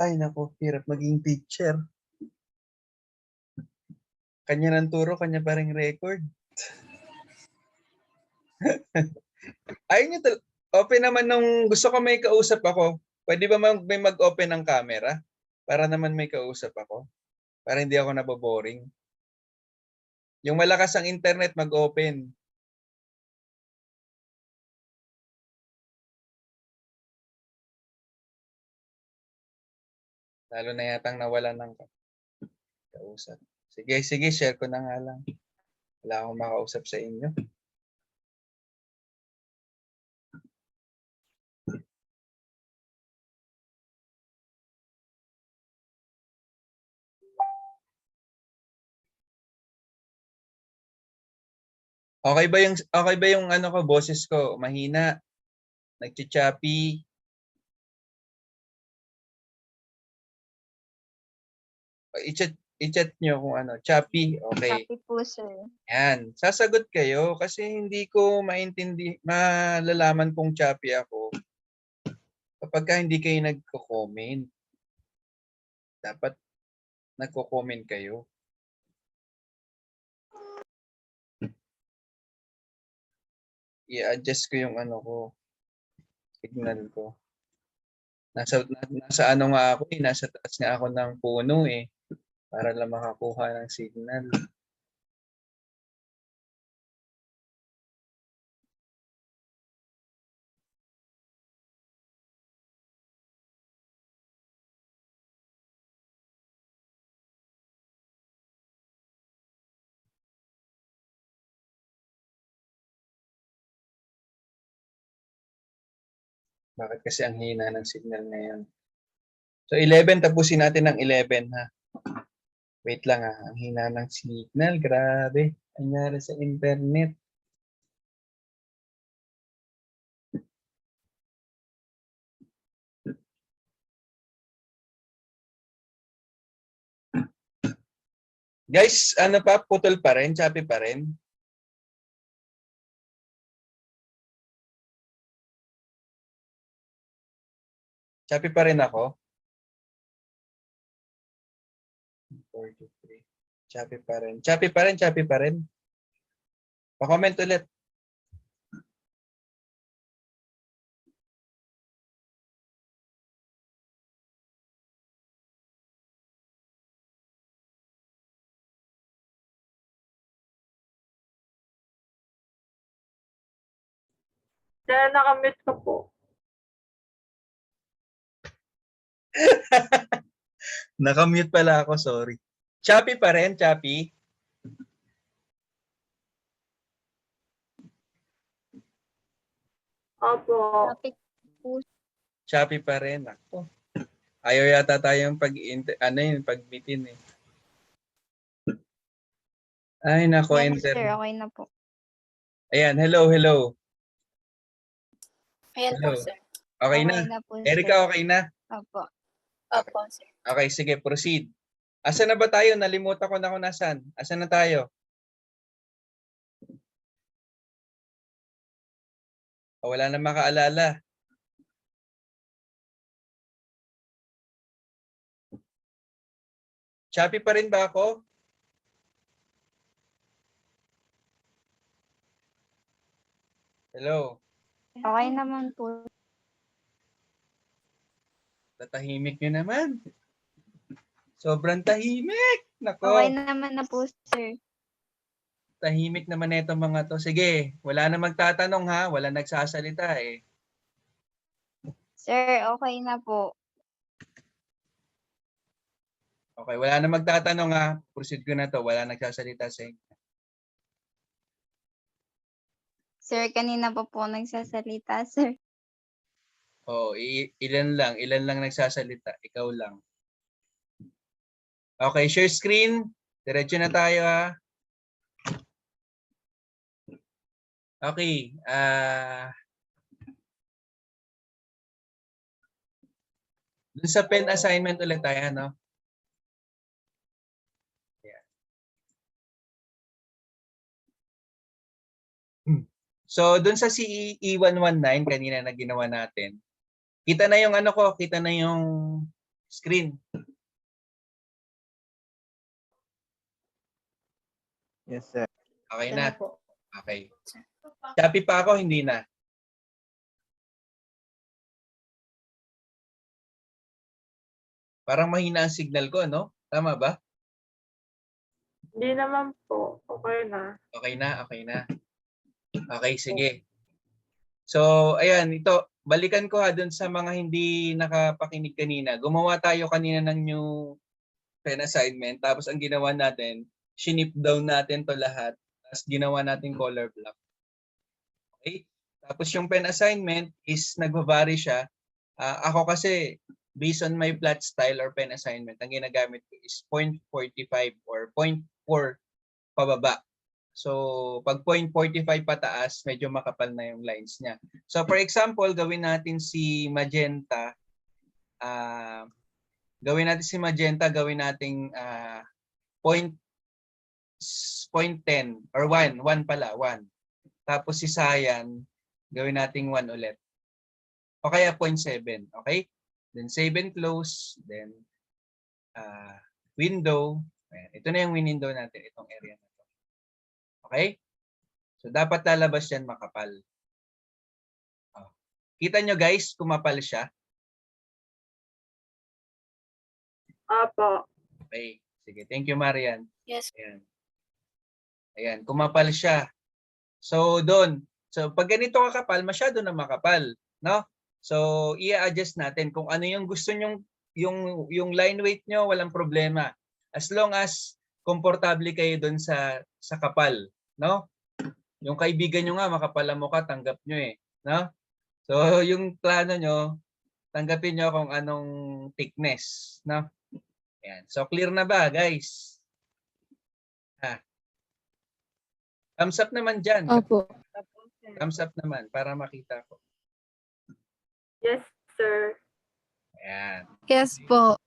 Ay, nako, hirap maging teacher. Kanya ng turo, kanya pa ring record. Ayun nyo, open naman nung gusto ko may kausap ako. Pwede ba may mag-open ng camera? Para naman may kausap ako. Para hindi ako naboboring. Yung malakas ang internet, mag-open. Lalo na yatang nawalan ng kausap. Sige, share ko na nga lang. Wala akong makausap sa inyo. Okay ba yung ano ko, boses ko mahina? Nagchi-choppy? I-chat nyo kung ano, choppy. Okay. Choppy po, sir. Yan. Sasagot kayo kasi hindi ko malalaman kung choppy ako kapag ka hindi kayo nagko-comment. Dapat nagko-comment kayo. I-adjust ko yung ano ko, signal ko. Nasa ano nga ako nasa taas nga ako ng puno para lang makakuha ng signal. Bakit kasi ang hina ng signal ngayon? So 11, tapusin natin ng 11 ha. Wait lang ha, ang hina ng signal, grabe. Anyari sa internet. Guys, ano pa, putol pa rin, choppy pa rin. Choppy pa rin ako. 43. Choppy pa rin. Choppy pa rin. Pa-comment ulit. Dahil nakamute ko po. Nakamute pala ako, sorry. Choppy pa rin, choppy. Opo. Choppy po. Choppy pa rin. Ako. Ayaw yata tayong pag-bitin Ay, nako, Yes, enter. sir. Okay na po. Ayan, hello. Ayan Hello. po, sir. Okay na. po, Erika, sir. okay na? Opo. Opo, sir. Okay, sige, proceed. Asan na ba tayo? Nalimutan ko na kung nasan. Asan na tayo? Wala na makaalala. Choppy pa rin ba ako? Hello. Okay naman po. Tatahimik nyo naman. Sobrang tahimik. Nako. Okay naman na po, sir. Tahimik naman itong mga to. Sige, wala na magtatanong ha. Wala nagsasalita Sir, okay na po. Okay, wala na magtatanong ha. Proceed ko na to. Wala nagsasalita sa inyo. Sir, kanina pa po nagsasalita, sir. Ilan lang nagsasalita. Ikaw lang. Okay, share screen. Diretso na tayo ha. Okay. Dun sa pen assignment ulit tayo, no? Yeah. So, dun sa CE 119 kanina na ginawa natin, kita na yung ano ko, kita na yung screen. Yes, sir. Okay Ito na. na po. Okay. Copy pa ako, hindi na. Parang mahina ang signal ko, no? Tama ba? Hindi naman po. Okay na. Okay na, okay na. Okay, sige. So, ayan, ito, balikan ko ha dun sa mga hindi nakapakinig kanina. Gumawa tayo kanina ng new pen assignment. Tapos ang ginawa natin, shinip down natin to lahat. Tapos ginawa natin color block. Okay? Tapos yung pen assignment is nagva-vary siya. Ako kasi, based on my flat style or pen assignment, ang ginagamit ko is 0.45 or 0.4 pababa. So, pag 0.45 pataas, medyo makapal na yung lines niya. So, for example, gawin natin si magenta. Gawin nating 0.10 or 1 pala, 1. Tapos si cyan, gawin nating 1 ulit. O kaya 0.7, okay? Then save and close, then window. Ayan. Ito na yung window natin, itong area na to. Okay? So dapat lalabas yan makapal. Kita nyo guys, kumapal siya. Apo. Okay. Sige, thank you Marian. Yes. Ayan. Ayan, kumapal siya. So doon, so pag ganito kakapal, masyado na makapal, no? So i-adjust natin kung ano yung gusto nyong yung line weight nyo, walang problema. As long as komportable kayo doon sa kapal, no? Yung kaibigan nyo nga makapal ang mukha, tanggap nyo eh, no? So yung plano nyo, tanggapin nyo kung anong thickness, no? Ayan. So clear na ba, guys? Thumbs up naman dyan. Opo. Thumbs up naman para makita ko. Yes, sir. Ayan. Yes po.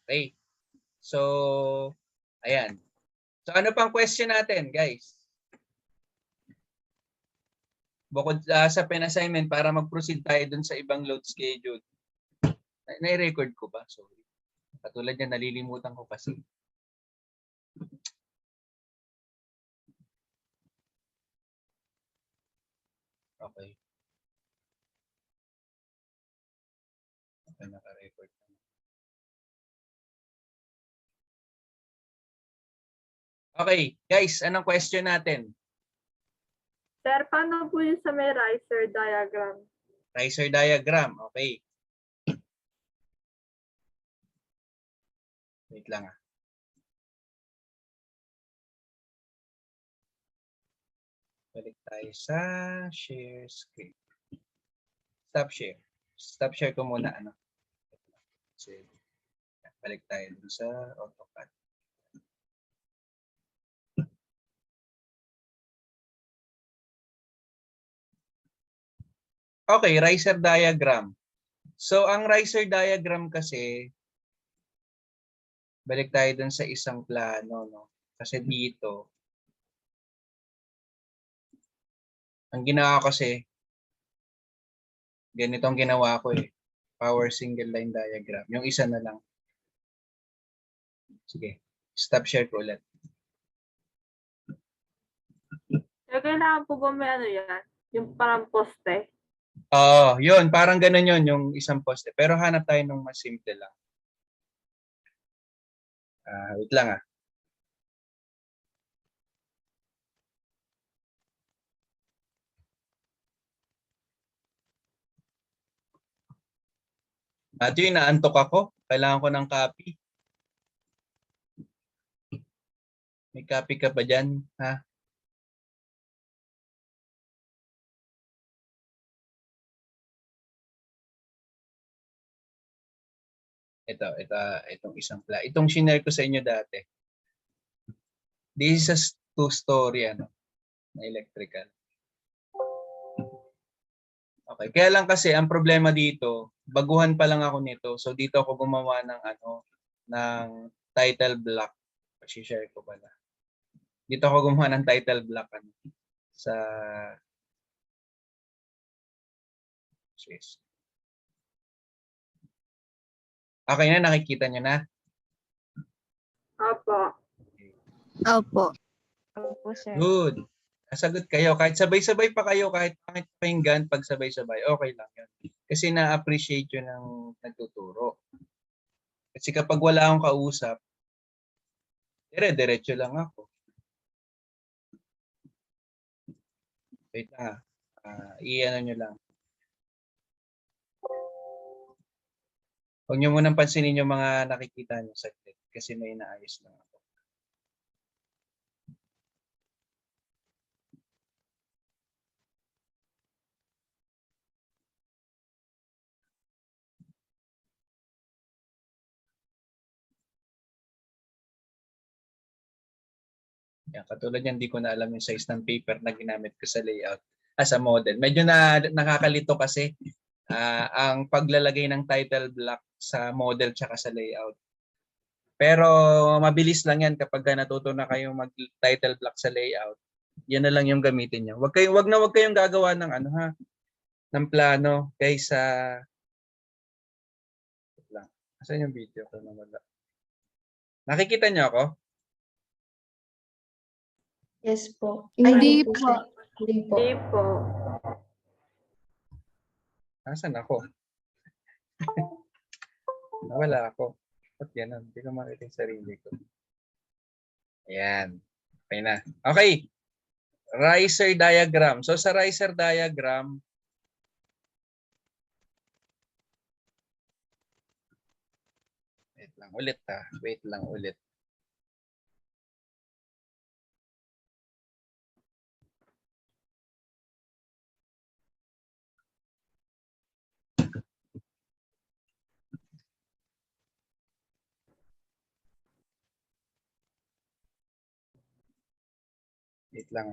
Okay. So, ayan. So, ano pang question natin, guys? Bukod sa pen assignment para mag-proceed tayo dun sa ibang load schedule. Na-record ko ba? Sorry. Katulad yan, nalilimutan ko kasi. Okay. Okay, naka-record. Okay, guys, anong question natin? Sir, paano po yung sa may riser diagram? Riser diagram, okay. Wait lang ah. Balik tayo sa share screen. Stop share. Stop share ko muna. Ano? Balik tayo dun sa AutoCAD. Okay, riser diagram. So, ang riser diagram kasi, balik tayo dun sa isang plano, no? Kasi dito, ang ginawa ko kasi, ganito ang ginawa ko eh. Power single line diagram. Yung isa na lang. Sige, stop share ko ulit. Sir, kailangan po ba may ano yan? Yung parang poste? Oo, yun. Parang ganun yun, yung isang poste. Pero hanap tayo ng mas simple lang. Wait lang ah. Ito yung naantok ako. Kailangan ko ng copy. May copy ka ba dyan? Ha? Itong isang plano. Itong shinare ko sa inyo dati. This is a two-story ano, na electrical. Okay, kaya lang kasi ang problema dito, baguhan pa lang ako nito. So dito ako gumawa ng ng title block. I-share ko pala. Dito ako gumawa ng title block sa Okay na, nakikita nyo na. Opo. Opo. Opo, sir. Good. Sagot kayo. Kahit sabay-sabay pa kayo, kahit pangit pakinggan, pag sabay-sabay, okay lang yun. Kasi na-appreciate yun ng nagtuturo. Kasi kapag wala akong kausap, dire-diretso lang ako. Wait lang i-ano nyo lang. Huwag nyo munang pansinin yung mga nakikita nyo saglit kasi may inaayos lang ako. Yan, katulad yan, hindi ko na alam yung size ng paper na ginamit ko sa layout as a model. Medyo nakakalito kasi ang paglalagay ng title block sa model tsaka sa layout. Pero mabilis lang yan kapag natuto na kayong mag-title block sa layout. Yan na lang yung gamitin niyo. Wag kayong gagawa ng ng plano kaysa lang. Asan yung video ko na wala? Nakikita niyo ako? Yes po. Hindi po. po. Hindi po. Hindi po. Asan ako? Nawala ako. Ba't yan? Hindi ko makita yung sarili ko. Ayan. Okay na. Okay. Riser diagram. So sa riser diagram, wait lang ulit Wait lang ulit. Wait lang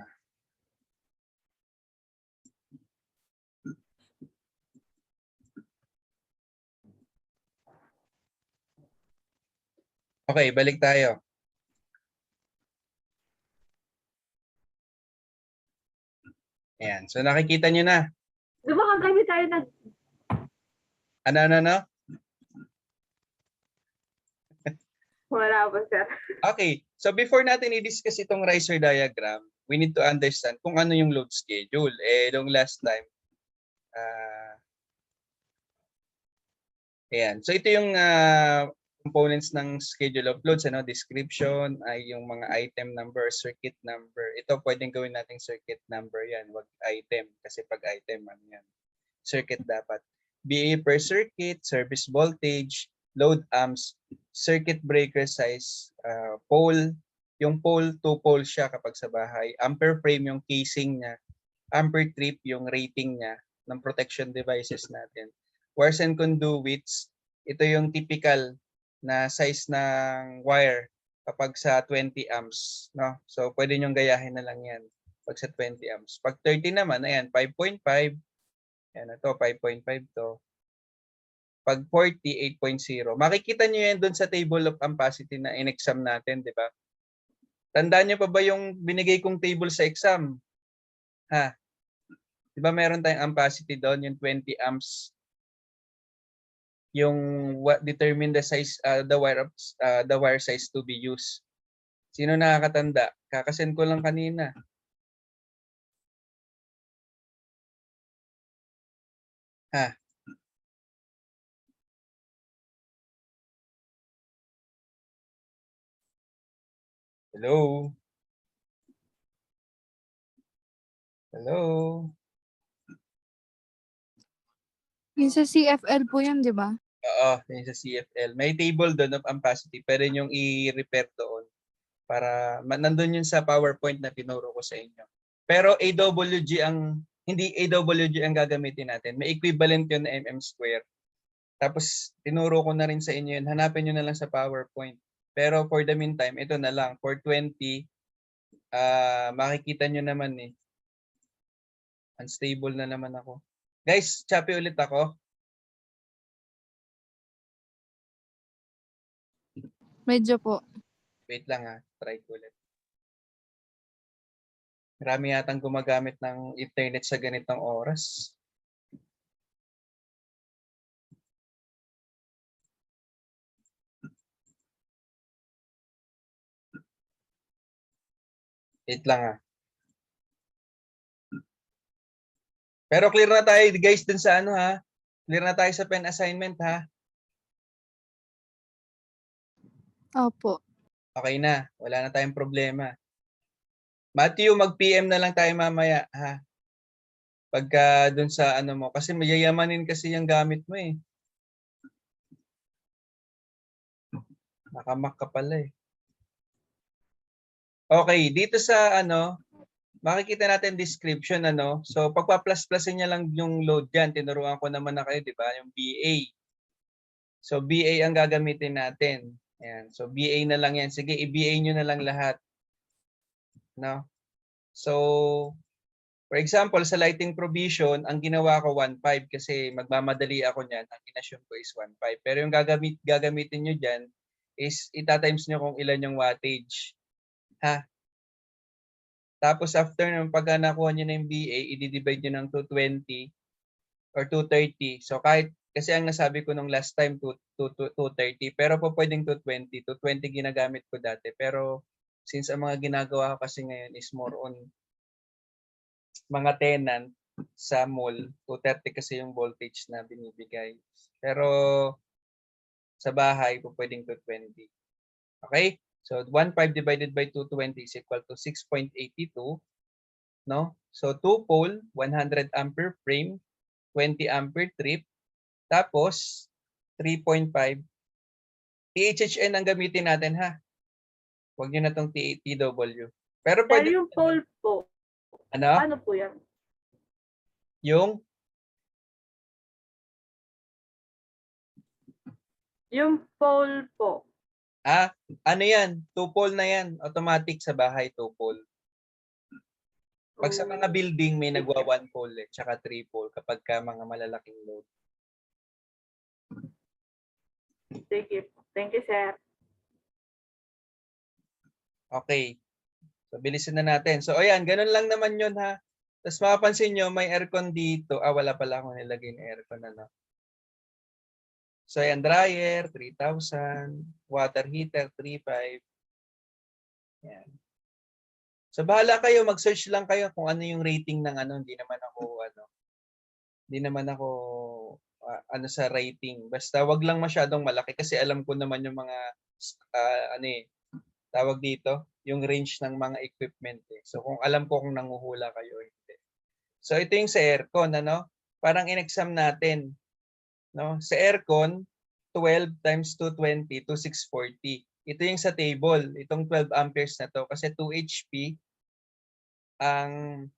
Okay, balik tayo. Ayan. So nakikita nyo na. Di ba kagabi tayo nag... Ano? Wala po, sir. Okay. So before natin i-discuss itong riser diagram, we need to understand kung ano yung load schedule. Nung last time, ayan. So ito yung components ng schedule of loads, description ay yung mga item number, circuit number. Ito pwedeng gawin nating circuit number yan, wag item kasi pag item yan. Circuit dapat. BA per circuit, service voltage, load amps, circuit breaker size, pole. Yung pole, 2 pole siya kapag sa bahay. Ampere frame yung casing niya. Ampere trip yung rating niya ng protection devices natin. Wires and conduits, ito yung typical na size ng wire kapag sa 20 amps. No? So, pwede nyong gayahin na lang yan pag sa 20 amps. Pag 30 naman, ayan, 5.5. Ayan, ito, 5.5 to. Pag 40, 8.0. Makikita nyo yan doon sa table of ampacity na in-exam natin, di ba? Tandaan nyo pa ba yung binigay kong table sa exam? Di ba meron tayong ampacity doon, yung 20 amps, yung what determine the size, the wire size to be used. Sino nakakatanda? Kakasend ko lang kanina. Hello? Hello? Yung sa CFL po yan, di ba? Oo, yun sa CFL. May table doon of ampacity. Pwede nyong i-repair doon para nandun yun sa PowerPoint na tinuro ko sa inyo. Pero hindi AWG ang gagamitin natin. May equivalent yun na mm square. Tapos tinuro ko na rin sa inyo yun. Hanapin nyo na lang sa PowerPoint. Pero for the meantime, ito na lang. For 20, makikita nyo naman unstable na naman ako. Guys, choppy ulit ako. Medyo po. Wait lang try ko ulit. Marami yatang gumagamit ng internet sa ganitong oras. Wait lang ha. Pero clear na tayo guys dun sa ano ha. Clear na tayo sa pen assignment ha. Opo. Okay na. Wala na tayong problema. Matthew, mag-PM na lang tayo mamaya ha. Pagka dun sa ano mo. Kasi mayayamanin kasi yung gamit mo eh. Nakamak ka pala eh. Okay, dito sa ano, makikita natin description ano. So pagpa-plus-plusin niya lang yung load diyan. Tinuruan ko naman na kayo, 'di ba? Yung BA. So BA ang gagamitin natin. Ayan. So BA na lang 'yan. Sige, i-BA niyo na lang lahat. No? So for example, sa lighting provision, ang ginawa ko 1.5 kasi magmamadali ako niyan. Ang inassume ko is 1.5. Pero yung gagamitin niyo diyan is itatimes niyo kung ilan yung wattage. Ha? Tapos after nung pagka nakuha niyo na yung BA, i-divide niyo ng 220 or 230. So kahit, kasi ang nasabi ko nung last time, 230. Pero po pwedeng 220. 220 ginagamit ko dati. Pero since ang mga ginagawa ko kasi ngayon is more on mga tenant sa mall, 230 kasi yung voltage na binibigay. Pero sa bahay, po pwedeng 220. Okay? So 1.5 divided by 220 is equal to 6.82. No? So 2 pole, 100 ampere frame, 20 ampere trip, tapos 3.5. THHN ang gamitin natin ha. Huwag niyo na tong TW. Pero Sir, pwede yung pole po, ano? ano po yan? Yung Yung pole po. ano yan? 2 pole na yan. Automatic sa bahay 2 pole. Pag sa mga building may nagwa 1 pole eh, tsaka 3 pole kapag ka mga malalaking load. Sige. Thank you, sir. Okay. So bilisin na natin. So ayan, ganun lang naman yun ha. Tapos mapapansin nyo, may aircon dito. Wala pala akong nilagay na aircon ano. So ayan, dryer, 3,000. Water heater, 3,500. Ayan. So bahala kayo, mag-search lang kayo kung ano yung rating ng ano. Hindi naman ako ano sa rating. Basta wag lang masyadong malaki kasi alam ko naman yung mga tawag dito, yung range ng mga equipment eh. So kung alam ko kung nanguhula kayo hindi. So ito yung sa aircon ano, parang in-exam natin, no? Sa aircon 12 times 220 to 640. Ito yung sa table, itong 12 amperes na to kasi 2 HP ang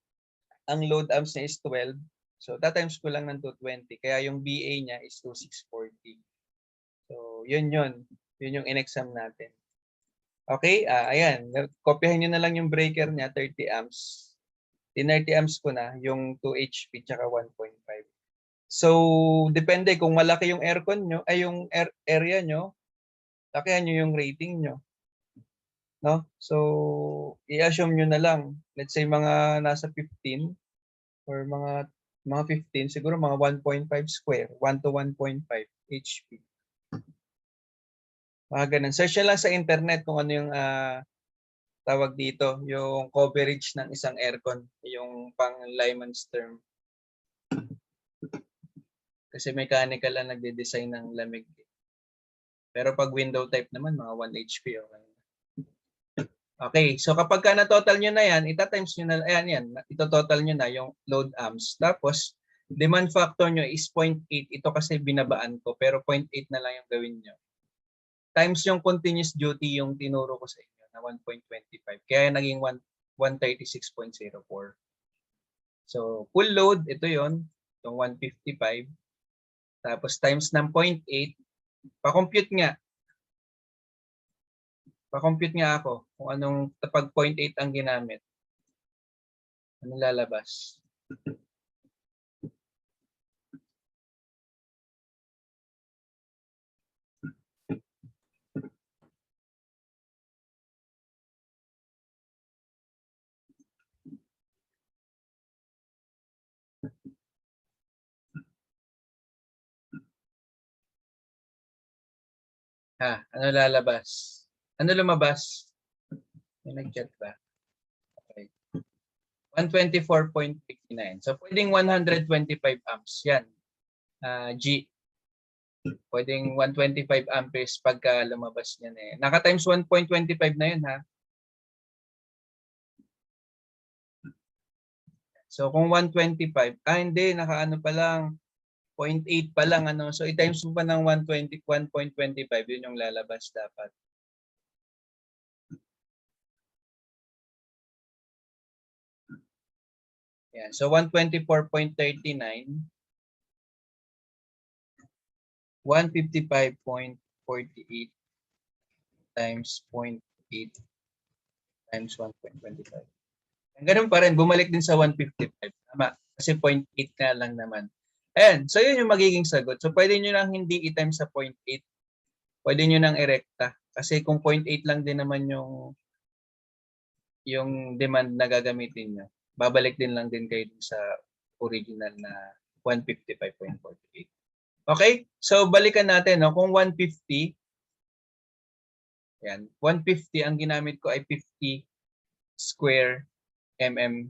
load amps niya is 12. So times ko lang ng 220 kaya yung BA niya is 2640. So yun yung in-exam natin. Okay, ayan, kopyahin niyo na lang yung breaker niya 30 amps. 30 amps ko na yung 2 HP tsaka 1.5. So depende kung malaki yung aircon nyo ay yung area nyo, lakihan nyo yung rating nyo. No? So, i-assume nyo na lang. Let's say mga nasa 15 or mga 15, siguro mga 1.5 square, 1 to 1.5 HP. Mga ganun. Search nyo lang sa internet kung ano yung tawag dito, yung coverage ng isang aircon, yung pang layman's term. Kasi mechanical lang nagde-design ng lamig. Pero pag window type naman, mga 1 HP. Okay, so kapag ka na-total nyo na yan, ita-times nyo na, yan, ito-total nyo na yung load amps. Tapos, demand factor nyo is 0.8. Ito kasi binabaan ko, pero 0.8 na lang yung gawin nyo. Times yung continuous duty yung tinuro ko sa inyo na 1.25. Kaya naging 136.04. So, full load, ito yon yung 155. Tapos times ng 0.8, pa-compute nga. Pa-compute nga ako kung anong pag 0.8 ang ginamit. Anong lalabas? Ano lalabas? Ano lumabas? May nag-chat ba? 124.59. So, pwedeng 125 amps. Yan. G. Pwedeng 125 amperes pagka lumabas niyan eh. Naka times 1.25 na yun ha. So kung 125, hindi, naka ano pa lang, 0.8 pa lang ano. So i-times mo pa ng 1.25, yun yung lalabas dapat. Yan. So 124.39, 155.48 times 0.8 times 1.25. Ganun pa rin, bumalik din sa 155. Tama, kasi 0.8 na lang naman. Ayan, so yun yung magiging sagot. So pwede nyo nang hindi i-times sa 0.8. Pwede nyo nang erekta. Kasi kung 0.8 lang din naman yung demand na gagamitin nyo, babalik din lang din kayo sa original na 155.48. Okay? So balikan natin, no? Kung 150, yan, 150 ang ginamit ko ay 50 square mm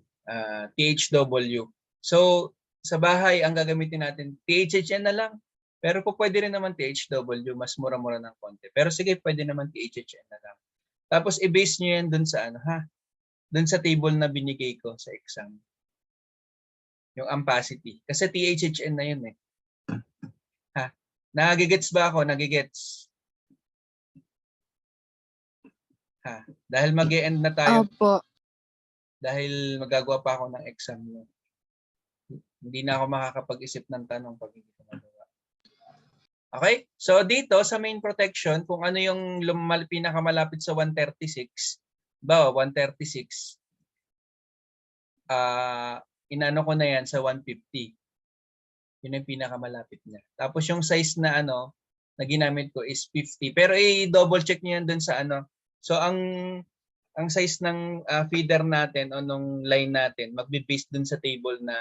THW. So sa bahay ang gagamitin natin THHN na lang. Pero po pwede rin naman THW, mas mura-mura ng konti. Pero sige, pwede naman THHN na lang. Tapos i-base nyo yan dun sa ano ha? Dun sa table na binigay ko sa exam. Yung ampacity. Kasi THHN na yun eh. Ha? Nagigets ba ako? Nagigets? Ha? Dahil mag-e-end na tayo. Opo. Dahil magagawa pa ako ng exam mo. Hindi na ako makakapag-isip ng tanong pag hindi ko magawa. Okay? So dito sa main protection, kung ano yung pinakamalapit sa 136, ba 136, inano ko na yan sa 150. Yun yung pinakamalapit niya. Tapos yung size na ano, na ginamit ko is 50. Pero i-double check niyo yan dun sa ano. So ang size ng feeder natin o nung line natin, magbe-base dun sa table na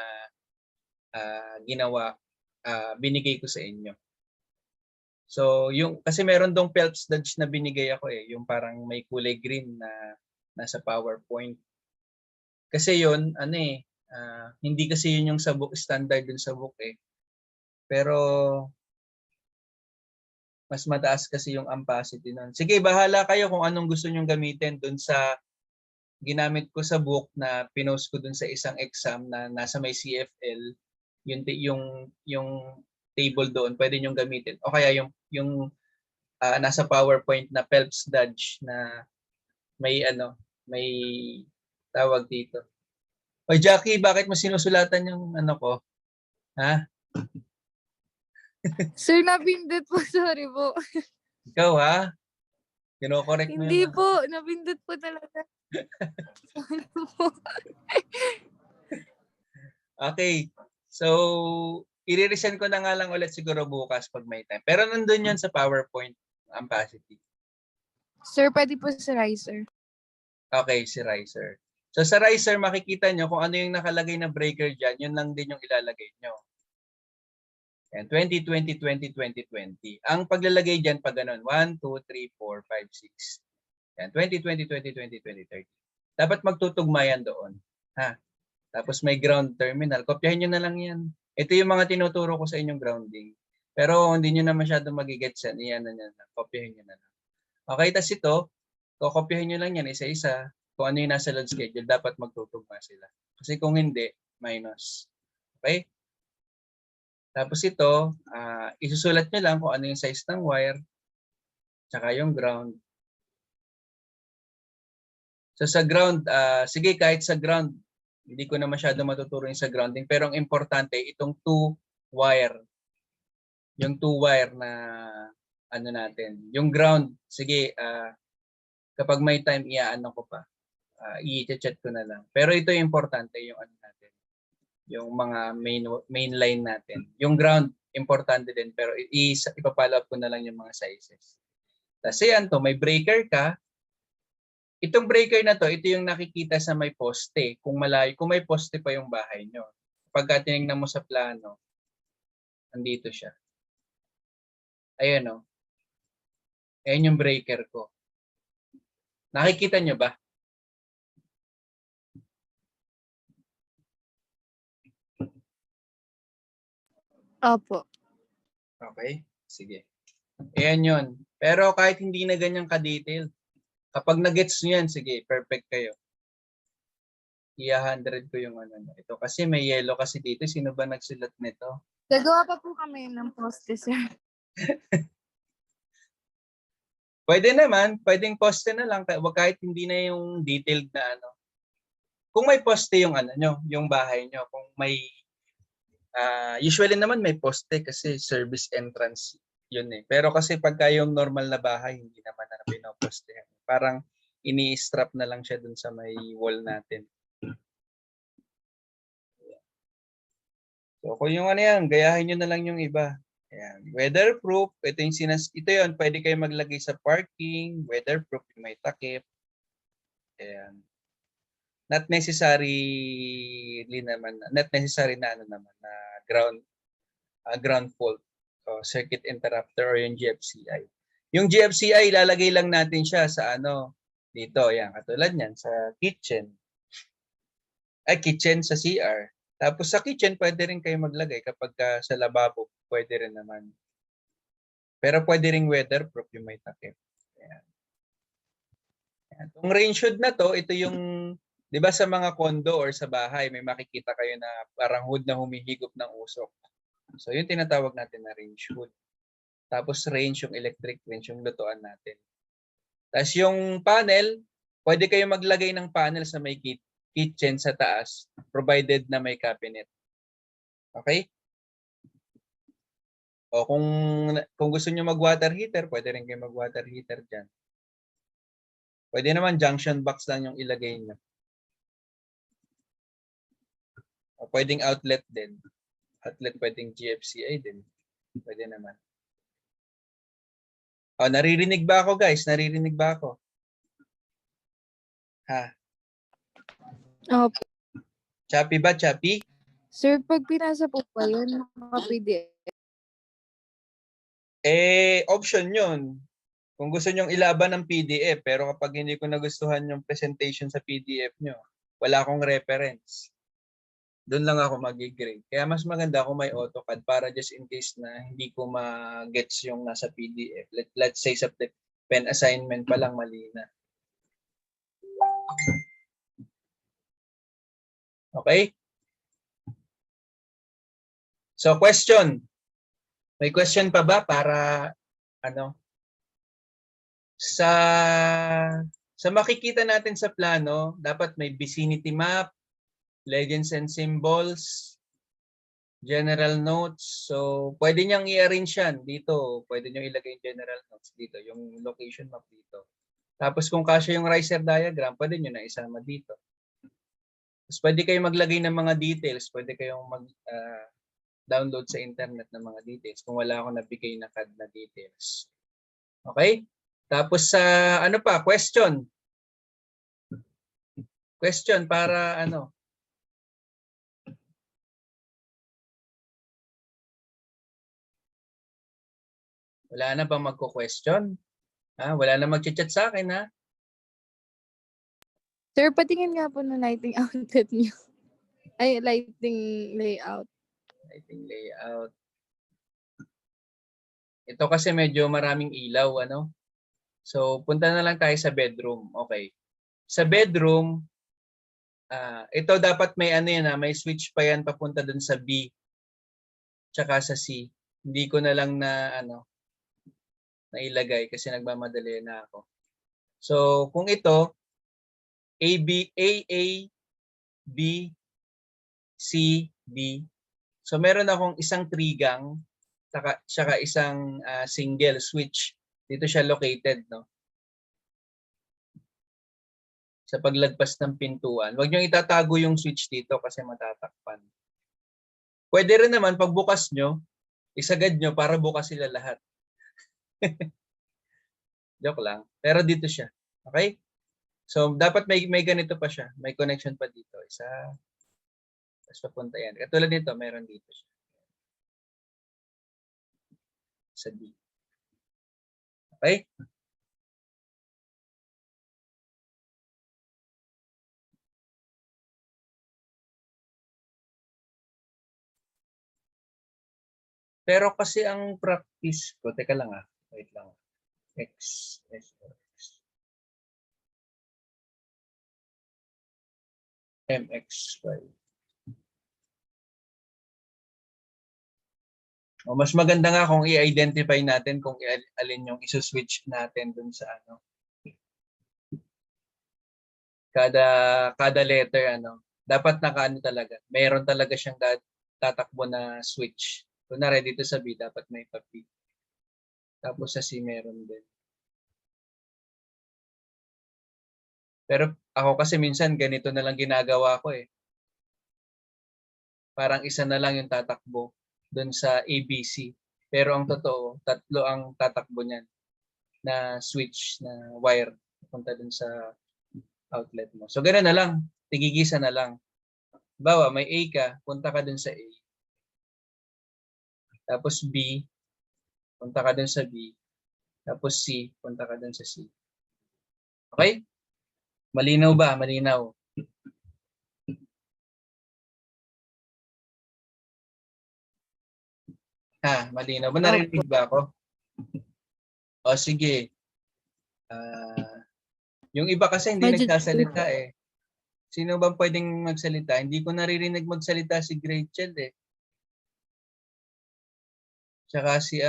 binigay ko sa inyo. So yung kasi meron dong Phelps Dodge na binigay ako eh, yung parang may kulay green na nasa PowerPoint. Kasi yun, ano eh, hindi kasi yun yung sa book, standard dun sa book eh. Pero mas mataas kasi yung ampacity nun. Sige, bahala kayo kung anong gusto nyong gamitin dun sa ginamit ko sa book na pinost ko dun sa isang exam na nasa may CFL, yung table doon, pwede nyong gamitin. O kaya yung nasa PowerPoint na Phelps Dodge na may ano, may tawag dito. Oy Jackie, bakit mo sinusulatan yung ano ko? Ha? Sir, napindot po. Sorry po. Ikaw ha? Kino-correct mo Hindi yung po. Napindot po talaga. Sorry po. Okay. So, i-resend ko na nga lang ulit siguro bukas pag may time. Pero nandun yun sa PowerPoint, ampacity. Sir, pwede po sa riser. Okay, si Riser. So sa Riser, makikita nyo kung ano yung nakalagay na breaker dyan, yun lang din yung ilalagay nyo. And 2020, 2020, 2020. Ang paglalagay dyan pag ganun, 1, 2, 3, 4, 5, 6. Yan, 2020, 2020, 2030. Dapat magtutugma yan doon. Ha? Tapos may ground terminal. Kopyahin nyo na lang yan. Ito yung mga tinuturo ko sa inyong grounding. Pero hindi nyo na masyado magigets yan. Iyan na yan. Kopyahin nyo na lang. Okay, tas ito, kokopyahin nyo lang yan isa-isa. Kung ano yung nasa load schedule, dapat magtutugma sila. Kasi kung hindi, minus. Okay? Tapos ito, isusulat nyo lang kung ano yung size ng wire, tsaka yung ground. So sa ground, sige kahit sa ground, hindi ko na masyado matuturo yung sa grounding, pero ang importante, itong 2 wire. Yung 2 wire na ano natin. Yung ground, sige, kapag may time, iaano ko pa. I-chat ko na lang. Pero ito yung importante, yung ano natin. Yung mga main line natin. Yung ground, importante din. Pero ipapollow up ko na lang yung mga sizes. Kasi yan to, may breaker ka. Itong breaker na to, ito yung nakikita sa may poste. Kung malayo, kung may poste pa yung bahay nyo. Pagka tinignan mo sa plano, andito siya. Ayan o. Ayan yung breaker ko. Nakikita nyo ba? Opo. Okay? Sige. Ayan yun. Pero kahit hindi na ganyan ka-detailed, kapag na-gets nyo yan, sige, perfect kayo. I-100 ko yung ano. Ito kasi may yellow kasi dito. Sino ba nagsulat nito? Gagawa pa po kami ng poste, sir. Pwede naman, pwedeng poste na lang kahit hindi na yung detailed na ano. Kung may poste yung ano nyo, yung bahay nyo, kung may usually naman may poste kasi service entrance yun eh. Pero kasi pagka yung normal na bahay, hindi naman na pinoposte. Parang ini-strap na lang siya dun sa may wall natin. So kung yung ano yan, gayahin nyo na lang yung iba. Ayan. Weatherproof, ito yung ito yun, pwede kayo maglagay sa parking, weatherproof, yung may takip. Ayan. Not necessary na ano naman, na ground fault o circuit interrupter or yung GFCI. Yung GFCI, ilalagay lang natin siya sa ano, dito, yan, katulad yan, sa kitchen. Kitchen sa CR. Tapos sa kitchen, pwede rin kayo maglagay kapag sa lababo, pwede rin naman. Pero pwede rin weatherproof yung may takip. Ayan. Ayan. Kung rain shoot na to, ito yung, di ba sa mga condo or sa bahay, may makikita kayo na parang hood na humihigop ng usok. So yun tinatawag natin na range hood. Tapos range yung electric range yung lutuan natin. Tapos yung panel, pwede kayo maglagay ng panel sa may kitchen sa taas provided na may cabinet. Okay? O kung gusto niyo mag-water heater, pwede rin kayo mag-water heater diyan. Pwede naman junction box lang yung ilagay niyo. O pwedeng outlet din. Outlet pwedeng GFCI din. Pwede naman. O, naririnig ba ako guys? Naririnig ba ako? Ha? Opo. Choppy ba? Choppy? Sir, pag pinasa po ba yun, naka-PDF? Option yun. Kung gusto nyong ilaban ng PDF, pero kapag hindi ko nagustuhan yung presentation sa PDF nyo, wala akong reference. Doon lang ako mag-grade. Kaya mas maganda kung may AutoCAD para just in case na hindi ko ma-gets yung nasa PDF. Let's say sa pen assignment pa lang mali na. Okay? So question. May question pa ba para ano? Sa makikita natin sa plano, dapat may vicinity map, legends and symbols, general notes. So, pwede niyang i-arrange yan dito. Pwede niyo ilagay yung general notes dito, yung location map dito. Tapos kung kasya yung riser diagram, pwede niyo na isama dito. Tapos pwede kayong maglagay ng mga details. Pwede kayong download sa internet ng mga details kung wala akong nabigay na CAD na details. Okay? Tapos sa ano pa, question. Question para ano? Wala na bang magko-question? Wala na mag-chat sa akin, ha? Sir, patingin nga po ng lighting outlet niyo. Ay, lighting layout. Lighting layout. Ito kasi medyo maraming ilaw, ano? So, punta na lang tayo sa bedroom. Okay. Sa bedroom, ito dapat may ano yan, may switch pa yan papunta dun sa B tsaka sa C. Hindi ko na lang na nailagay kasi nagmamadali na ako. So, kung ito, A, B, C, D. So, meron akong isang trigang saka isang single switch. Dito siya located, no? Sa paglagpas ng pintuan. Huwag niyong itatago yung switch dito kasi matatakpan. Pwede rin naman pagbukas nyo, isagad nyo para bukas sila lahat. Joke lang. Pero dito siya. Okay? So, dapat may ganito pa siya. May connection pa dito. Isa. Tapos papunta yan. Katulad nito, meron dito siya. Sa D. Okay? Pero kasi ang practice ko, teka lang wait lang. X, S, X, MX5. O, mas maganda nga kung i-identify natin kung alin yung isuswitch natin dun sa ano. Kada letter dapat nakaano talaga. Mayroon talaga siyang tatakbo na switch. Kunwari dito sa B dapat may pa-P. Tapos sa C meron din. Pero ako kasi minsan ganito na lang ginagawa ko eh. Parang isa na lang yung tatakbo dun sa ABC. Pero ang totoo, 3 ang tatakbo niyan na switch na wire punta dun sa outlet mo. So ganoon na lang, tigigisa na lang. Bawa may A ka, punta ka dun sa A. Tapos B, punta ka dun sa B. Tapos C, punta ka dun sa C. Okay? Malinaw ba? Malinaw. Malinaw ba? Narinig ba ako? O sige. Yung iba kasi hindi Medyo- nagsasalita eh. Sino bang pwedeng magsalita? Hindi ko naririnig magsalita si Rachel eh. Tsaka si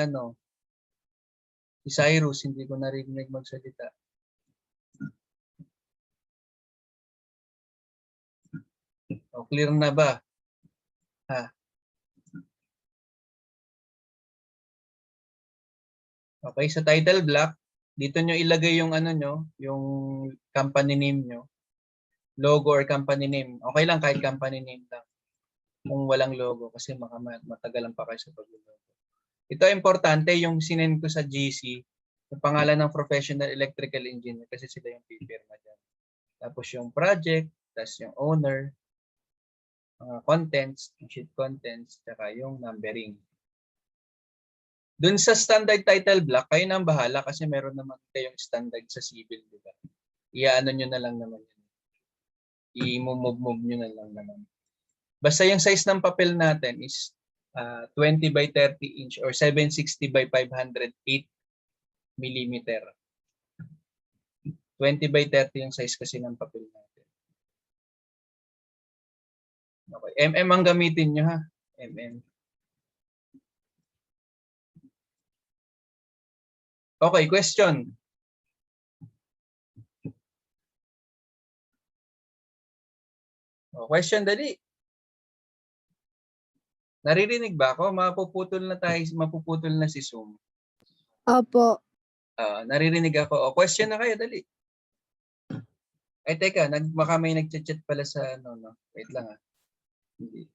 Cyrus, hindi ko naririnig magsalita. O, clear na ba? Okay, sa title block, dito nyo ilagay yung yung company name nyo. Logo or company name. Okay lang kahit company name lang. Kung walang logo kasi matagalan pa kayo sa pag-logo. Ito importante yung sinend ko sa GC, yung pangalan ng professional electrical engineer kasi sila yung pipirma dyan. Tapos yung project, tapos yung owner, mga contents, yung sheet contents, tsaka yung numbering. Dun sa standard title block, kayo nang bahala kasi meron naman kayong standard sa civil, di ba? Iaano nyo na lang naman yun. I-move nyo na lang naman. Basta yung size ng papel natin is 20 by 30 inch or 760 by 508 millimeter. 20 by 30 yung size kasi ng papel natin. Okay. MM ang gamitin nyo ha. MM. Okay, question. Question dali. Naririnig ba ako? Mapuputol na si Zoom. Opo. Naririnig ako. Question na kayo, dali. Ay, teka, baka may nag-chat pala sa Wait lang Hindi.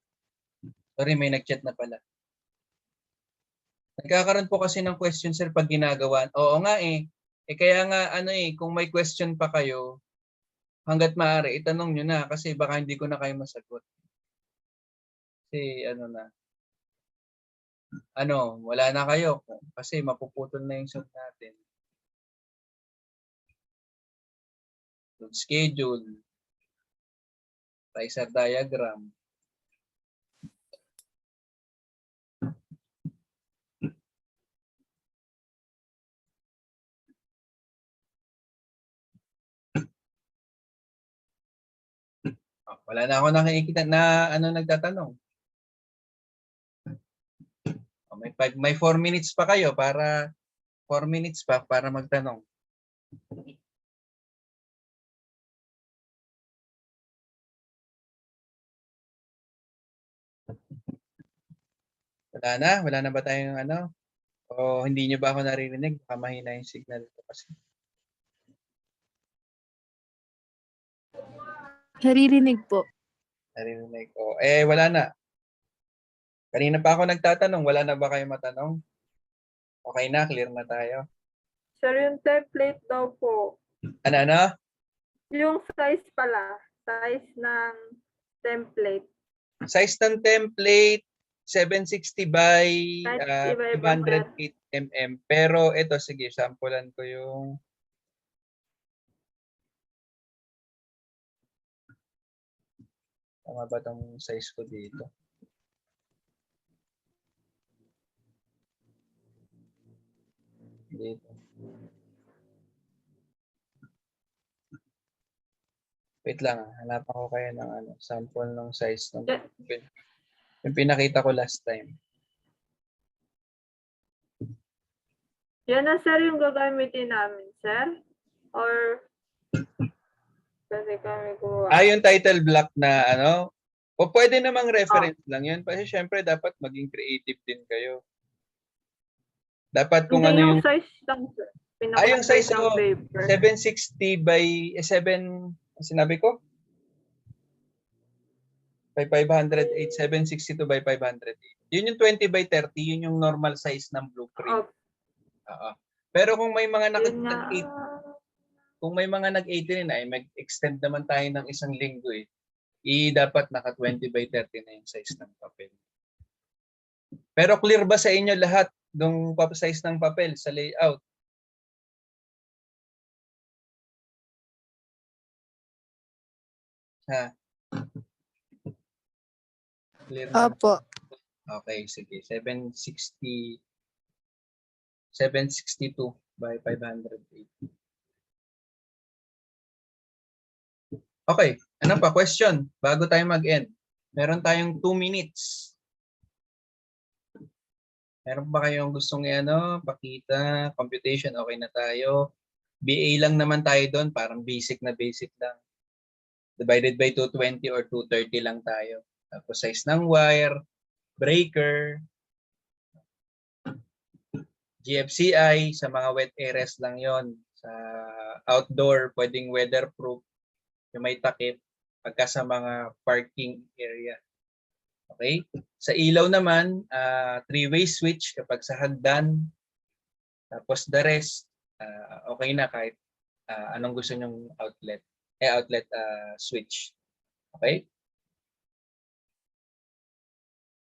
Sorry, may nag-chat na pala. Nagkakaroon po kasi ng question, sir, pag ginagawa. Oo nga eh. Kaya nga, kung may question pa kayo, hanggat maaari, itanong nyo na kasi baka hindi ko na kayo masagot. Kasi wala na kayo kasi mapuputol na yung Zoom natin. Load schedule, tracer diagram. Wala na ako nakikita na nagtatanong. May 4 minutes pa kayo para 4 minutes pa para magtanong. Wala na ba tayong O hindi niyo ba ako naririnig? Baka mahina yung signal ko kasi. Naririnig po. Naririnig ko. Wala na. Kanina pa ako nagtatanong, wala na ba kayo matanong? Okay na, clear na tayo. Sir, yung template daw po. Ano? Yung size pala. Size ng template. Size ng template, 760 by 508 mm. Pero ito, sige, sampulan ko yung tama ba itong size ko dito? Dito. Wait lang, hanapan ko kaya ng ano, sample ng size ng yung pinakita ko last time. Yan na sir yung gagamitin namin, sir? Or kasi kami gumawa? Yung title block na ano, o pwede namang reference lang yun. Kasi syempre dapat maging creative din kayo. Dapat kung Hindi ano yung yung size lang, sir. yung size ng ko, paper. 760 by 7, sinabi ko? By 508, 762 by 508. Yun yung 20 by 30, yun yung normal size ng blueprint. Oo. Pero kung may mga Yun nga. kung may mga nag-18 ay mag-extend naman tayo ng isang linggo eh. Dapat naka 20 by 30 na yung size ng papel. Pero clear ba sa inyo lahat ng size ng papel sa layout? Ha? Clear na? Opo. Okay, sige. 762 by 508. Okay, ano pa? Question, bago tayo mag-end. Meron tayong 2 minutes. Meron ba kayong gustong pakita? Computation, okay na tayo. BA lang naman tayo doon, parang basic lang. Divided by 220 or 230 lang tayo. Tapos size ng wire, breaker, GFCI, sa mga wet areas lang yon. Sa outdoor, pwedeng weatherproof, yung may takip, pagka sa mga parking area. Okay? Sa ilaw naman, 3-way switch kapag sa hagdan. Tapos the rest, okay na kahit anong gusto nyong outlet switch. Okay?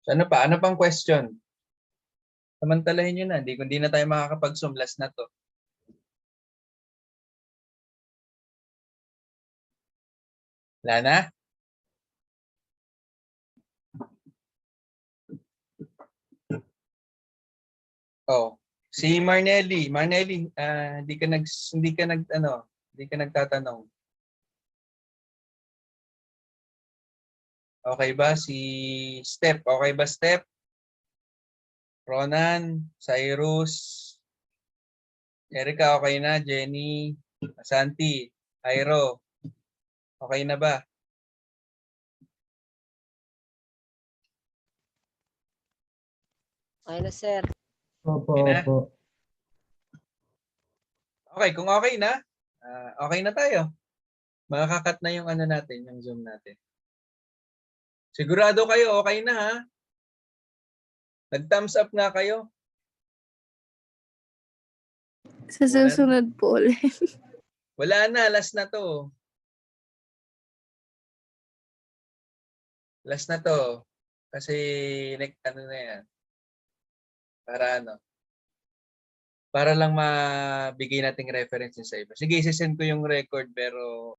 So ano pa? Ano pang question? Samantalahin nyo na. Hindi na tayo makakapag-zoom. Last na to. Wala na? Oh, si Marnelli. Marnelli, hindi ka nagtatanong. Okay ba si Step? Okay ba Step? Ronan, Cyrus, Erica, okay na? Jenny, Santi, Jairo, okay na ba? Okay na, sir. Opo, Okay na? opo. Okay, kung okay na, okay na tayo. Makakakat na yung natin, yung Zoom natin. Sigurado kayo, okay na ha? Nag-thumbs up nga kayo. Sa susunod po ulit. Wala na, last na to. Last na to. Kasi, na yan. Para lang mabigay nating reference sa iba. Sige, sisend ko yung record pero